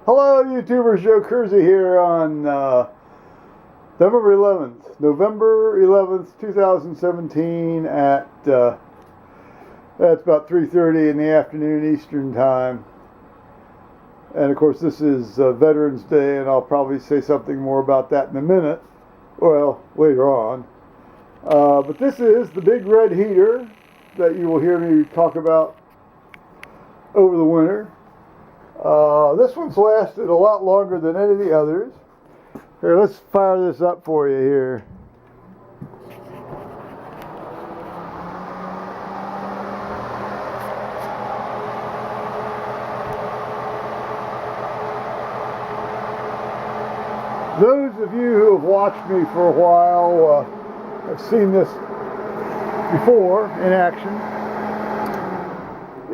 Hello YouTubers, Joe Kersey here on November 11th, 2017 at that's about 3:30 in the afternoon Eastern Time. And of course this is Veterans Day, and I'll probably say something more about that in a minute, well, later on. But this is the big red heater that you will hear me talk about over the winter. This one's lasted a lot longer than any of the others. Here, let's fire this up for you here. Those of you who have watched me for a while have seen this before in action.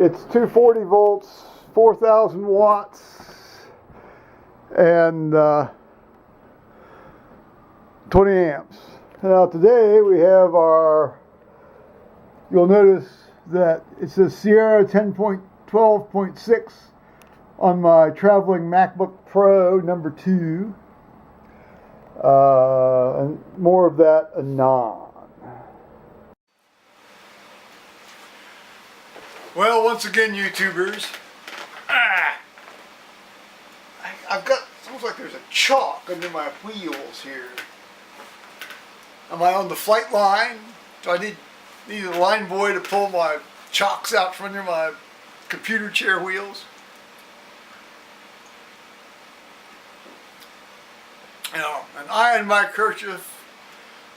It's 240 volts, 4,000 watts, and 20 amps. Now today we have you'll notice that it says Sierra 10.12.6 on my traveling MacBook Pro number 2. And more of that anon. Well, once again, YouTubers, I've got, it looks like there's a chalk under my wheels here. Am I on the flight line? Do I need a line boy to pull my chocks out from under my computer chair wheels? You know, and I and my kerchief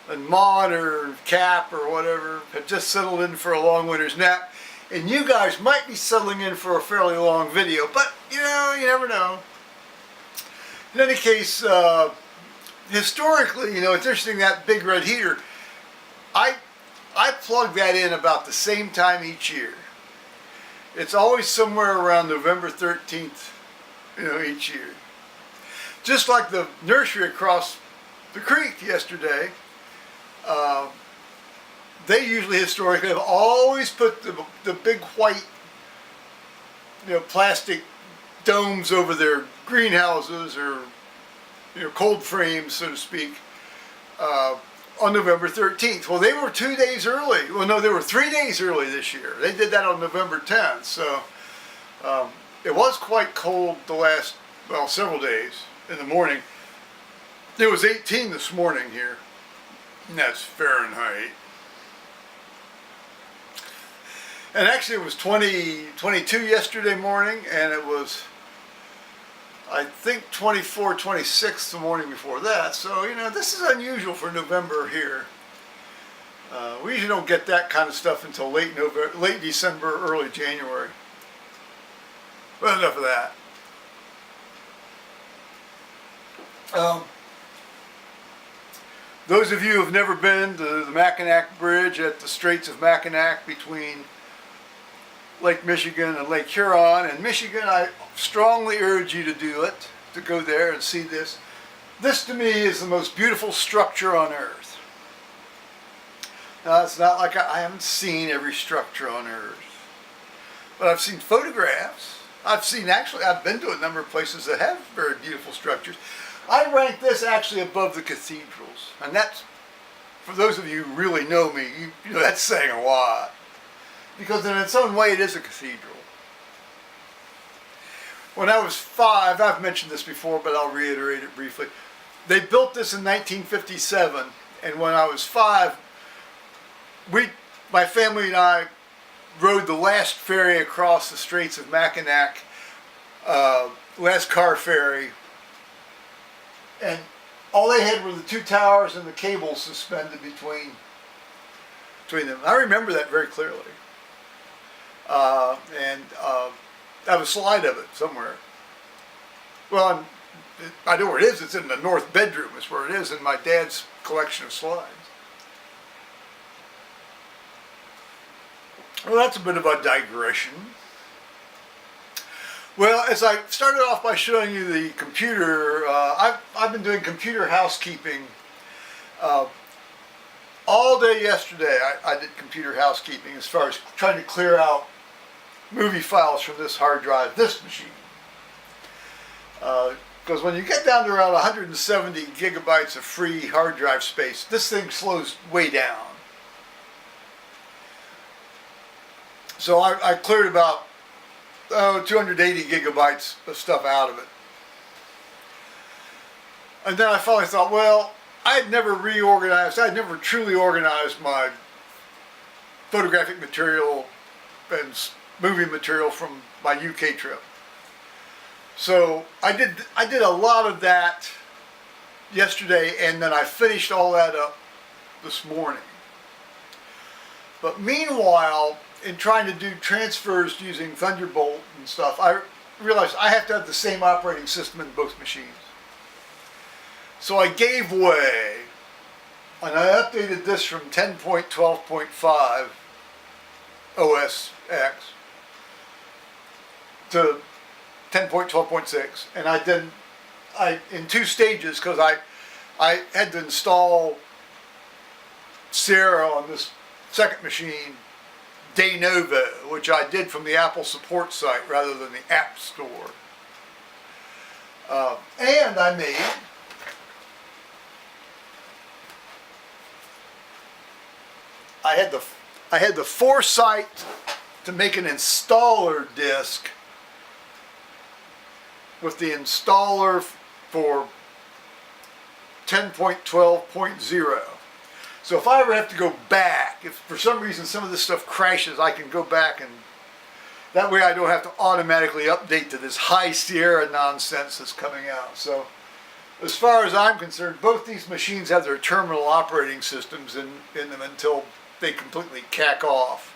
and Maud or Cap or whatever have just settled in for a long winter's nap. And you guys might be settling in for a fairly long video, but you know, you never know. In any case, historically, you know, it's interesting, that big red heater, I plug that in about the same time each year. It's always somewhere around November 13th, you know, each year. Just like the nursery across the creek yesterday, they usually historically have always put the big white, you know, plastic domes over their greenhouses, or you know, cold frames, so to speak, on November 13th. Well, they were 2 days early. Well, no, they were 3 days early this year. They did that on November 10th. So it was quite cold the last, well, several days in the morning. It was 18 this morning here, and that's Fahrenheit. And actually it was 22 yesterday morning, and it was, I think, 24, 26 the morning before that. So, you know, this is unusual for November here. We usually don't get that kind of stuff until late December, early January. Well, enough of that. Those of you who have never been to the Mackinac Bridge at the Straits of Mackinac between Lake Michigan and Lake Huron in Michigan, I strongly urge you to do it, to go there and see this. This to me is the most beautiful structure on earth. Now, it's not like I haven't seen every structure on earth, but I've seen photographs. I've been to a number of places that have very beautiful structures. I rank this actually above the cathedrals, and that's, for those of you who really know me, you know that's saying a lot, because in its own way it is a cathedral. When I was 5, I've mentioned this before, but I'll reiterate it briefly. They built this in 1957, and when I was 5, my family and I rode the last ferry across the Straits of Mackinac, last car ferry, and all they had were the 2 towers and the cables suspended between them. I remember that very clearly. And I have a slide of it somewhere. Well, I know where it is. It's in the north bedroom is where it is in my dad's collection of slides. Well, that's a bit of a digression. Well, as I started off by showing you the computer, I've been doing computer housekeeping all day yesterday. I did computer housekeeping as far as trying to clear out movie files from this hard drive, this machine. Because when you get down to around 170 gigabytes of free hard drive space, this thing slows way down. So I cleared about 280 gigabytes of stuff out of it. And then I finally thought, well, I had never truly organized my photographic material and movie material from my UK trip. So I did a lot of that yesterday, and then I finished all that up this morning. But meanwhile, in trying to do transfers using Thunderbolt and stuff, I realized I have to have the same operating system in both machines. So I gave way, and I updated this from 10.12.5 OS X to 10.12.6, and I in two stages, because I had to install Sierra on this second machine de novo, which I did from the Apple support site rather than the App Store. And I had the foresight to make an installer disk with the installer for 10.12.0. So if I ever have to go back, if for some reason some of this stuff crashes, I can go back, and that way I don't have to automatically update to this high Sierra nonsense that's coming out. So as far as I'm concerned, both these machines have their terminal operating systems in them until they completely cack off.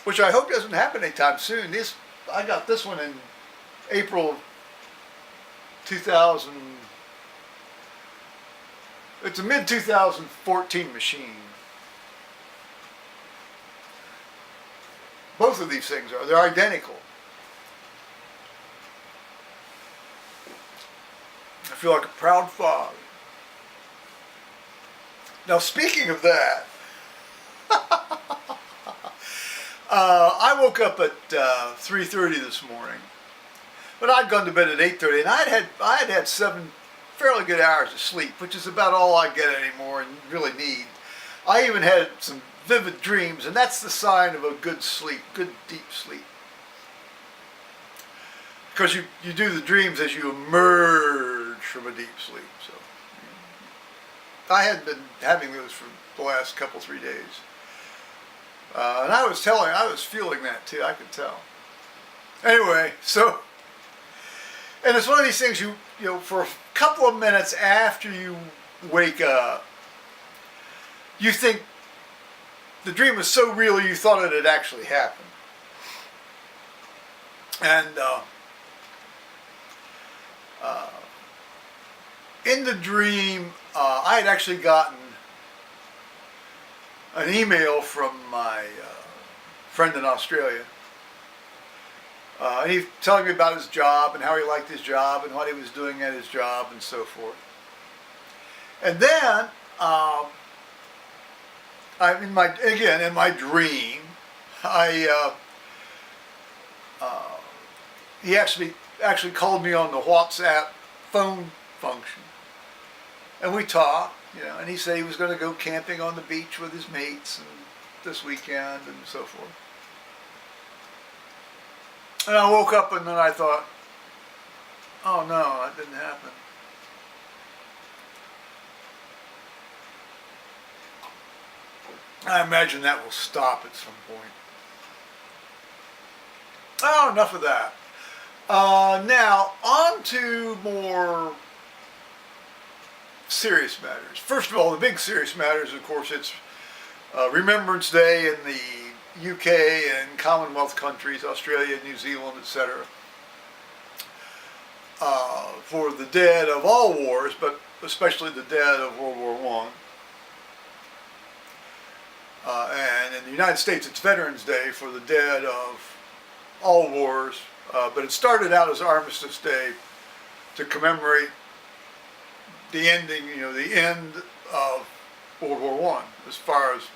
Which I hope doesn't happen anytime soon. I got this one in April 2000. It's a mid-2014 machine. Both of these things are. They're identical. I feel like a proud father. Now, speaking of that, I woke up at 3:30 this morning, but I'd gone to bed at 8:30, and I had 7 fairly good hours of sleep, which is about all I get anymore and really need. I even had some vivid dreams, and that's the sign of a good sleep, good deep sleep. Because you do the dreams as you emerge from a deep sleep. So I had been having those for the last 3 days. And I was feeling that too, I could tell. Anyway, so, and it's one of these things you know, for a couple of minutes after you wake up, you think the dream was so real you thought it had actually happened. And in the dream, I had actually gotten an email from my friend in Australia. He telling me about his job and how he liked his job and what he was doing at his job and so forth. And then, in my dream, he actually called me on the WhatsApp phone function, and we talked. You know, and he said he was going to go camping on the beach with his mates and this weekend and so forth. And I woke up and then I thought, oh no, that didn't happen. I imagine that will stop at some point. Oh, enough of that. Now, on to more serious matters. First of all, the big serious matters, of course, it's Remembrance Day in the UK and Commonwealth countries, Australia, New Zealand, etc. For the dead of all wars, but especially the dead of World War I. And in the United States, it's Veterans Day for the dead of all wars, but it started out as Armistice Day to commemorate the ending, the end of World War I, as far as,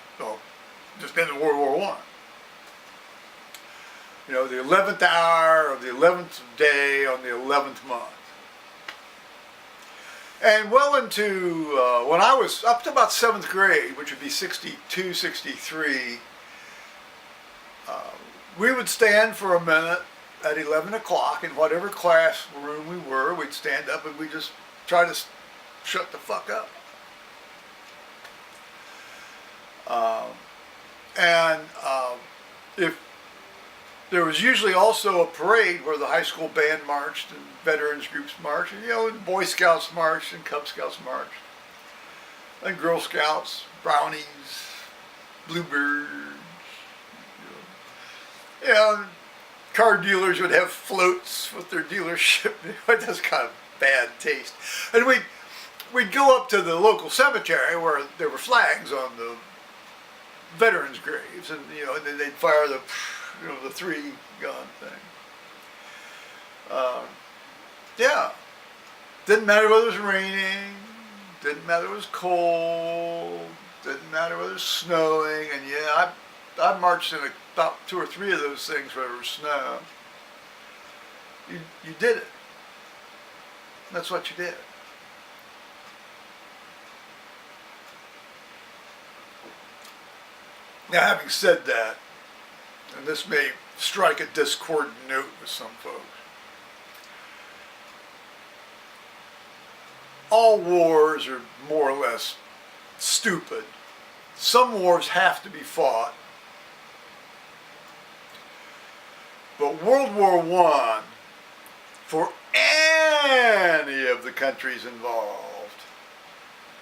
just end of World War I. You know, the 11th hour of the 11th day on the 11th month. And well into, when I was up to about 7th grade, which would be 62, 63, we would stand for a minute at 11 o'clock in whatever classroom we were. We'd stand up and we'd just try to shut the fuck up. If there was usually also a parade where the high school band marched and veterans groups marched, and, you know, and Boy Scouts marched and Cub Scouts marched, and Girl Scouts, brownies, bluebirds, you know, car dealers would have floats with their dealership. That's kind of bad taste. And we'd go up to the local cemetery where there were flags on the veterans' graves, and, you know, and then they'd fire the, you know, the 3-gun thing. Yeah. Didn't matter whether it was raining, didn't matter whether it was cold, didn't matter whether it was snowing, and yeah, I marched in about 2 or 3 of those things where there was snow. You did it. That's what you did. Now, having said that, and this may strike a discordant note with some folks, all wars are more or less stupid. Some wars have to be fought. But World War I, for any of the countries involved,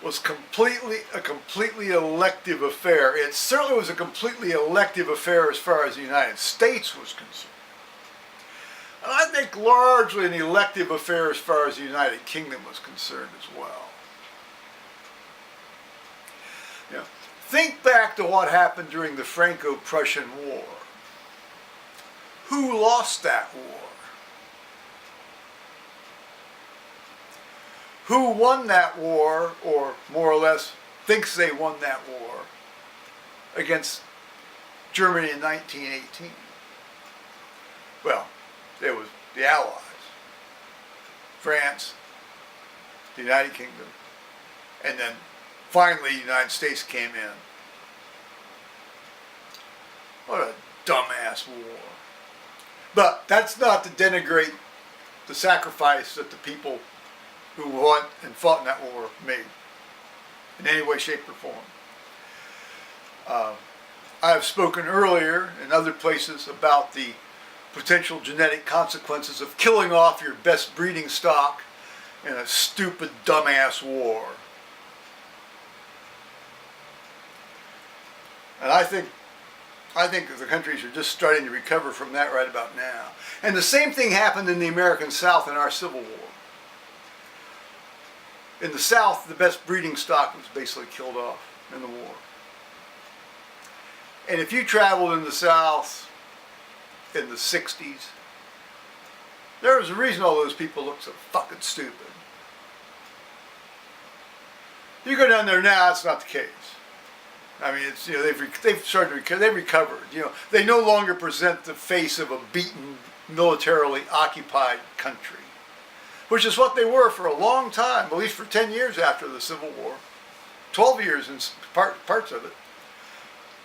was a completely elective affair. It certainly was a completely elective affair as far as the United States was concerned. And I think largely an elective affair as far as the United Kingdom was concerned as well. You know, think back to what happened during the Franco-Prussian War. Who lost that war? Who won that war, or more or less thinks they won that war, against Germany in 1918? Well, it was the Allies. France, the United Kingdom, and then finally the United States came in. What a dumbass war. But that's not to denigrate the sacrifice that the people who won and fought in that war made in any way, shape, or form. I have spoken earlier in other places about the potential genetic consequences of killing off your best breeding stock in a stupid, dumbass war. And I think that the countries are just starting to recover from that right about now. And the same thing happened in the American South in our Civil War. In the South, the best breeding stock was basically killed off in the war. And if you traveled in the South in the 60s, there was a reason all those people looked so fucking stupid. You go down there now, it's not the case. I mean, it's, you know, they've started to recover. They've recovered. You know, they no longer present the face of a beaten, militarily occupied country, which is what they were for a long time, at least for 10 years after the Civil War, 12 years in parts of it.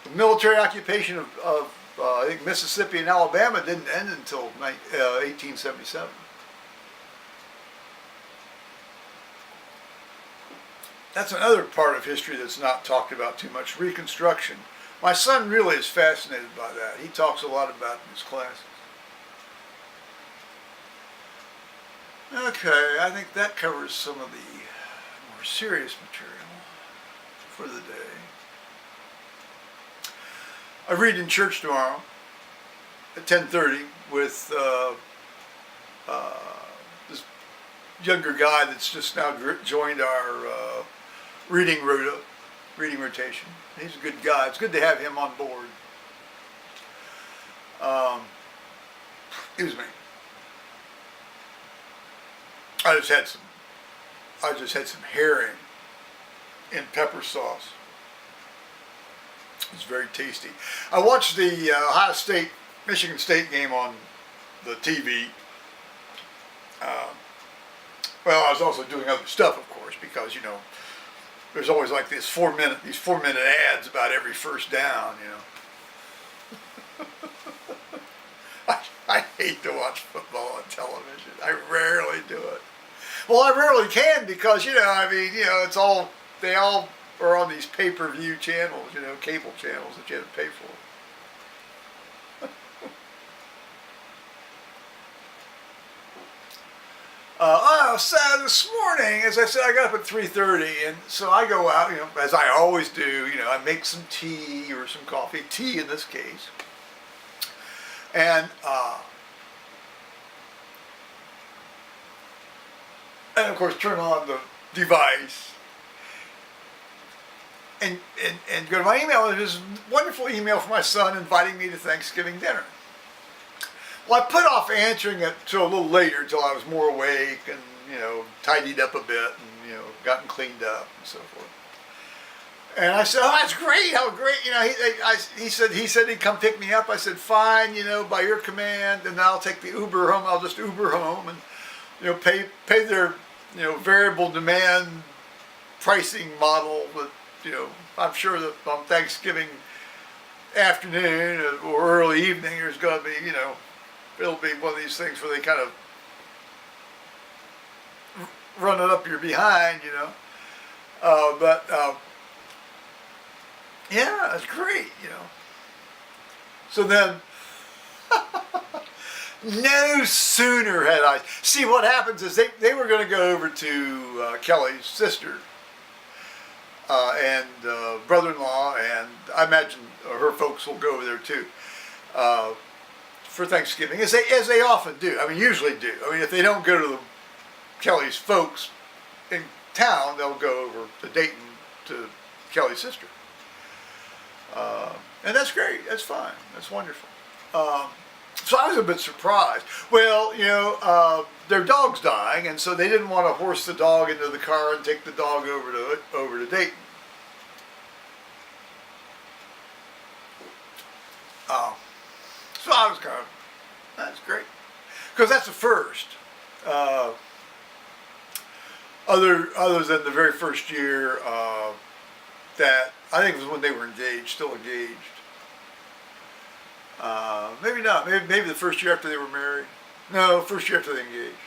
The military occupation of I think Mississippi and Alabama didn't end until 1877. That's another part of history that's not talked about too much, Reconstruction. My son really is fascinated by that. He talks a lot about it in his classes. Okay, I think that covers some of the more serious material for the day. I read in church tomorrow at 10:30 with this younger guy that's just now joined our reading rotation. He's a good guy. It's good to have him on board. Excuse me. I just had some herring in pepper sauce. It's very tasty. I watched the Ohio State Michigan State game on the TV. Well, I was also doing other stuff, of course, because there's always like these 4-minute ads about every first down. I hate to watch football on television. I rarely do it. Well, I rarely can because it's all they all are on these pay-per-view channels, cable channels that you have to pay for. So this morning, as I said, I got up at 3:30, and so I go out, as I always do. I make some tea or some coffee, tea in this case, and of course turn on the device and go to my email. There's this wonderful email from my son inviting me to Thanksgiving dinner. Well, I put off answering it till a little later, till I was more awake and, tidied up a bit and, gotten cleaned up and so forth. And I said, "Oh, that's great! How great!" He said he'd come pick me up. I said, "Fine, by your command, and I'll take the Uber home. I'll just Uber home and, pay their, variable demand pricing model that, I'm sure that on Thanksgiving afternoon or early evening there's going to be, it'll be one of these things where they kind of run it up your behind, yeah, it's great, So then, no sooner had I... See, what happens is they were going to go over to Kelly's sister and brother-in-law, and I imagine her folks will go over there too. For Thanksgiving, as they often do. Usually do. If they don't go to the Kelly's folks in town, they'll go over to Dayton to Kelly's sister. And that's great. That's fine. That's wonderful. So I was a bit surprised. Well, their dog's dying, and so they didn't want to horse the dog into the car and take the dog over to Dayton. So I was kind of, that's great, because that's the first. Other than the very first year that I think it was when they were engaged, still engaged. Maybe not. Maybe the first year after they were married. No, first year after they engaged.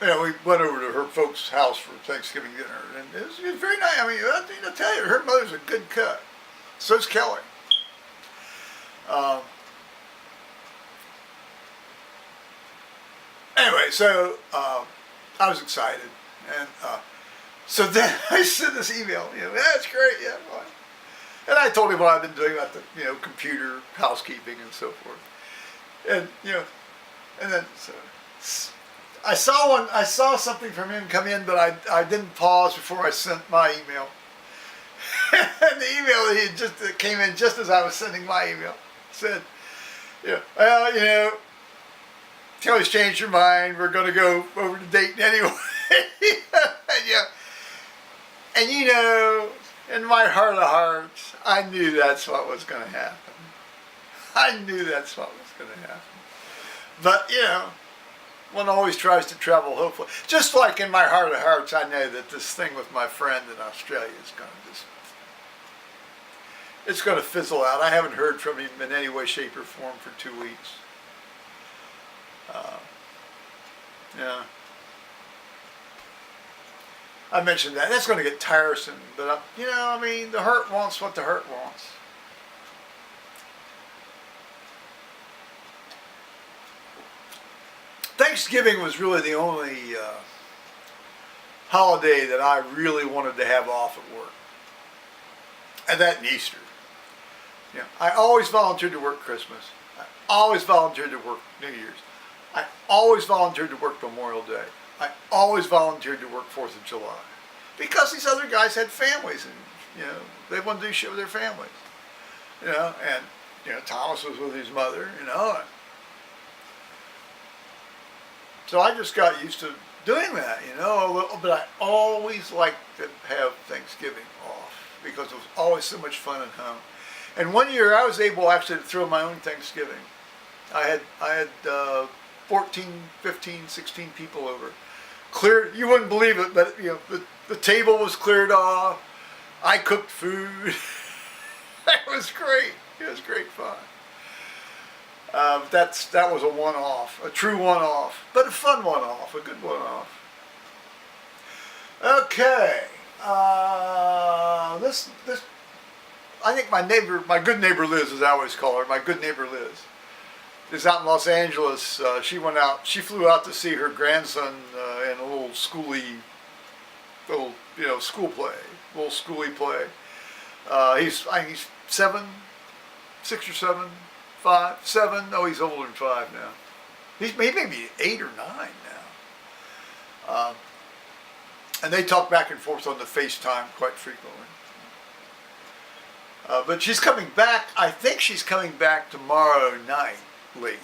We went over to her folks' house for Thanksgiving dinner, and it was very nice. I tell you, her mother's a good cook. So's Kelly. Anyway, so I was excited, and so then I sent this email. That's great, yeah, fine. And I told him what I've been doing about the computer housekeeping and so forth, and and then so I saw something from him come in, but I didn't pause before I sent my email. And the email that came in just as I was sending my email said, well, Kelly's changed her mind. We're going to go over to Dayton anyway. And in my heart of hearts, I knew that's what was going to happen. I knew that's what was going to happen. But, one always tries to travel hopefully. Just like in my heart of hearts, I know that this thing with my friend in Australia is going to it's going to fizzle out. I haven't heard from him in any way, shape, or form for 2 weeks. Yeah. I mentioned that. That's going to get tiresome, but the hurt wants what the hurt wants. Thanksgiving was really the only holiday that I really wanted to have off at work, and that and Easter. I always volunteered to work Christmas. I always volunteered to work New Year's. I always volunteered to work Memorial Day. I always volunteered to work 4th of July. Because these other guys had families and, they wanted to do shit with their families. And, Thomas was with his mother, So I just got used to doing that, a little, but I always liked to have Thanksgiving off because it was always so much fun at home. And one year I was able actually to throw my own Thanksgiving. I had 14, 15, 16 people over. Cleared, you wouldn't believe it, but the table was cleared off. I cooked food. That was great. It was great fun. That was a one-off, a true one-off, but a fun one-off, a good one-off. Okay, this I think my good neighbor Liz, as I always call her, my good neighbor Liz, is out in Los Angeles. She flew out to see her grandson in a little school play, little schooly play. I think he's 6 or 7. 5, 7. No, he's older than 5 now. He may be 8 or 9 now. And they talk back and forth on the FaceTime quite frequently. But she's coming back. I think she's coming back tomorrow night, late.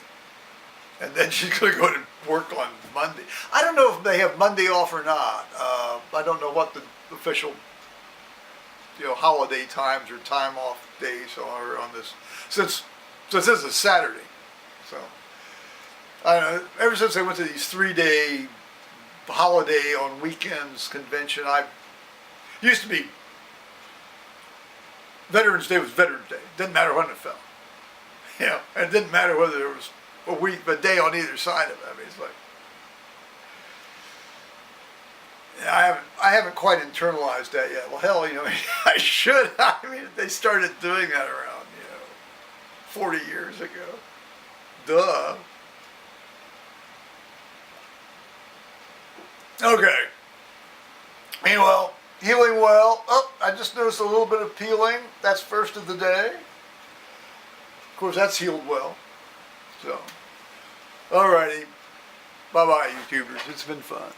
And then she's going to go to work on Monday. I don't know if they have Monday off or not. I don't know what the official, holiday times or time off days are on this. Since this is a Saturday, so I don't know. Ever since I went to these 3-day holiday on weekends convention, I used to be Veterans Day was Veterans Day. Didn't matter when it fell, and it didn't matter whether there was a day on either side of it. I mean, it's like I haven't quite internalized that yet. Well, hell, I should. I mean, they started doing that around 40 years ago. Duh. Okay. Meanwhile, healing well. Oh, I just noticed a little bit of peeling. That's first of the day. Of course, that's healed well. So, alrighty. Bye-bye, YouTubers. It's been fun.